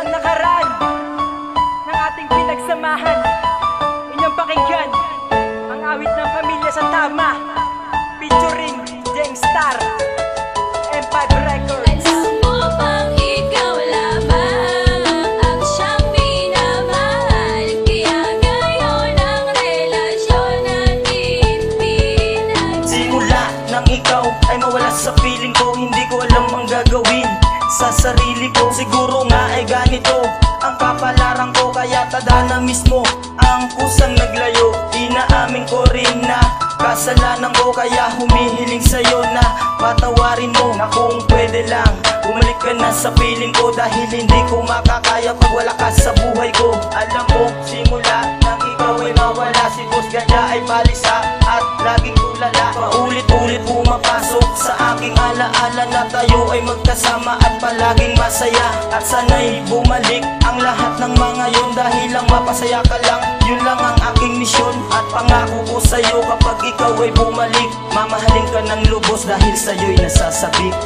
ang nakaraan ng ating pinagsamahan. Inyong pakinggan ang awit ng Pamilya sa Tama, featuring Jeng Star, M5 Records. Alam mo bang ikaw lamang ang siyang minamahal, kaya ngayon ang relasyon natin pinag. Simula nang ikaw ay mawala sa piling ko, hindi ko alam ang gagawin sa sarili ko. Siguro nga ay ganito ang kapalaran ko, kaya tadhana mismo ang kusang naglayo. Inaamin ko rin na kasalanan ko, kaya humihiling sa'yo na patawarin mo, na kung pwede lang bumalik ka na sa piling ko, dahil hindi ko makakaya pag wala ka sa buhay ko. Alam mo, simula nang ikaw ay mawala, si Boss Ganja ay balisa at laging tulala. Paulit-ulit pumapasok sa aking alaala na tayo ay magkasama at palaging masaya. At sana'y bumalik ang lahat ng mga yun, dahil lang mapasaya ka lang, yun lang ang aking misyon. At pangako ko sa'yo, kapag ikaw ay bumalik, mamahalin ka ng lubos dahil sa'yo'y nasasabik.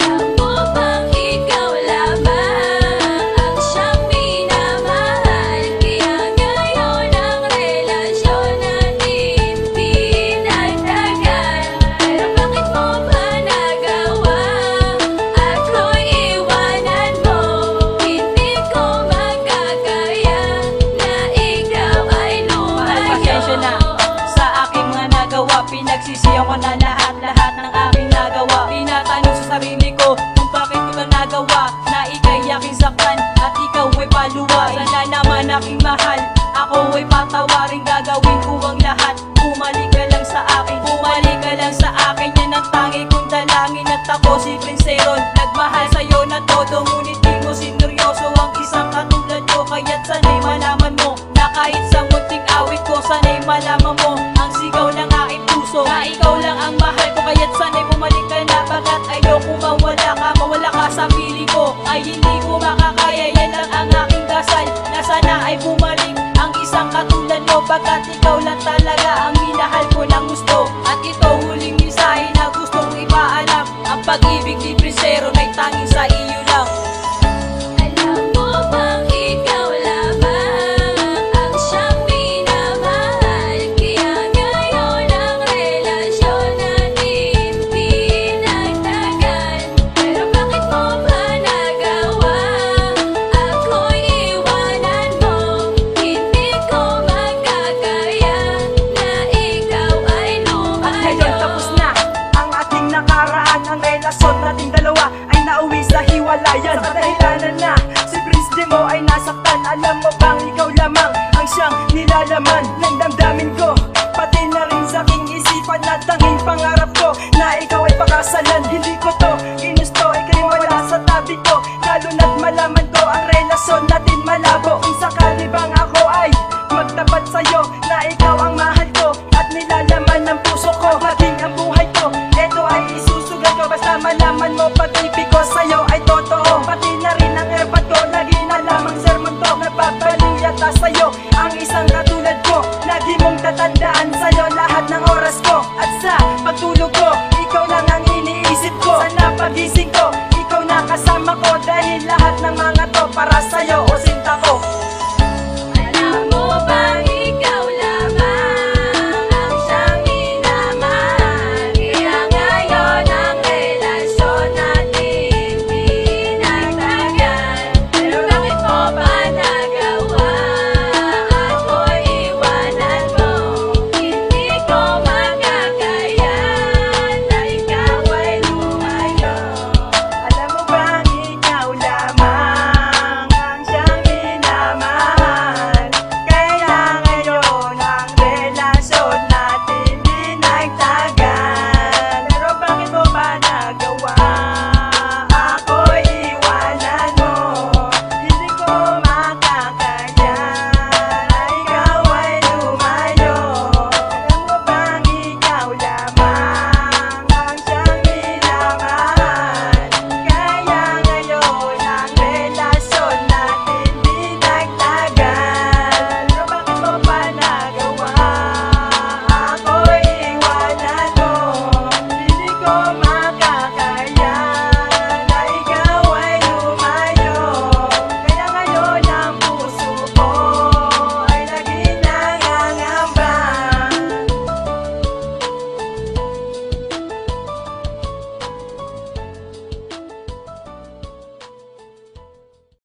Alam mo bang ikaw lamang ang siyang minamahal, kaya ngayon ang relasyon natin pinagtagal. Pero bakit mo ba nagawa ako'y iwanan mo? Hindi ko magkakaya na ikaw ay lumayo. Pasensya na sa aking mga nagawa, pinagsisiyan ko na lahat ng aking nagawa. Tinatanong sa sarili ko kung bakit ko lang nagawa na ika'y aking saktan at ikaw ay paluwa. Sana naman aking mahal, ako ay patawarin, gagawin ko ang lahat. Bumalik ka lang sa akin, bumalik ka lang sa akin, yan ang tangi kong dalangin. At ako si Princeron, nagmahal sa'yo na todo, ngunit di mo sineryoso ang isang katulad ko. Kaya't sana'y malaman mo na kahit sa munting awit ko, sana'y malaman mo ang sigaw ng aking puso, na ikaw lang ang mahal ko. Kaya't sana'y bumalik ka na, bagat ayoko mawala ka sa piling ko, ay hindi ko makakaya. Yan lang ang aking dasal, na sana ay bumalik ang isang katulad mo, bagat ikaw lang talaga ang minahal ko ng gusto. At ito huling mensahe na gustong ipaalam, ang pag-ibig ni Princeron ay tanging sa iyo lang. Alam mo bang ikaw lamang ang siyang minamahal, kaya ngayon ang relasyon natin pinagtagal. Pero bakit mo ba nagawa ako'y iwanan mo? Hindi ko magkakaya na ikaw ay At ngayon lumayo. tapos na ang ating nakaraan, ang relasyon nating dalawa ay nauwi sa hiwalayan. Sa dahilanan na si Prince Jemo ay nasaktan. Alam mo bang ikaw lamang ang siyang nilalaman ng damdamin ko, pati na rin sa aking isipan, na tanging pangarap ko na ikaw ay pakasalan. Hindi ko to ginusto, ikaw'y wala sa tabi ko, lalo na't malaman ko ang relasyon natin malabo. Kung sakali bang ako ay magtapat sa'yo, na ikaw ang mahal ko at nilalaman ng puso ko, maging ang buhay ko, eto ay isusugat ko. Basta malaman mo pag-ibig ko sa'yo ay totoo, pati na rin ang airpad ko, lagi na lamang sermon to. Nagpapaliw yata sa'yo ang isang katulad ko, lagi mong tatandaan sa'yo lahat ng oras ko. At sa pagtulog ko, ikaw lang ang iniisip ko. Sana pagising ko, ikaw na kasama ko, dahil lahat ng mga to para sa'yo.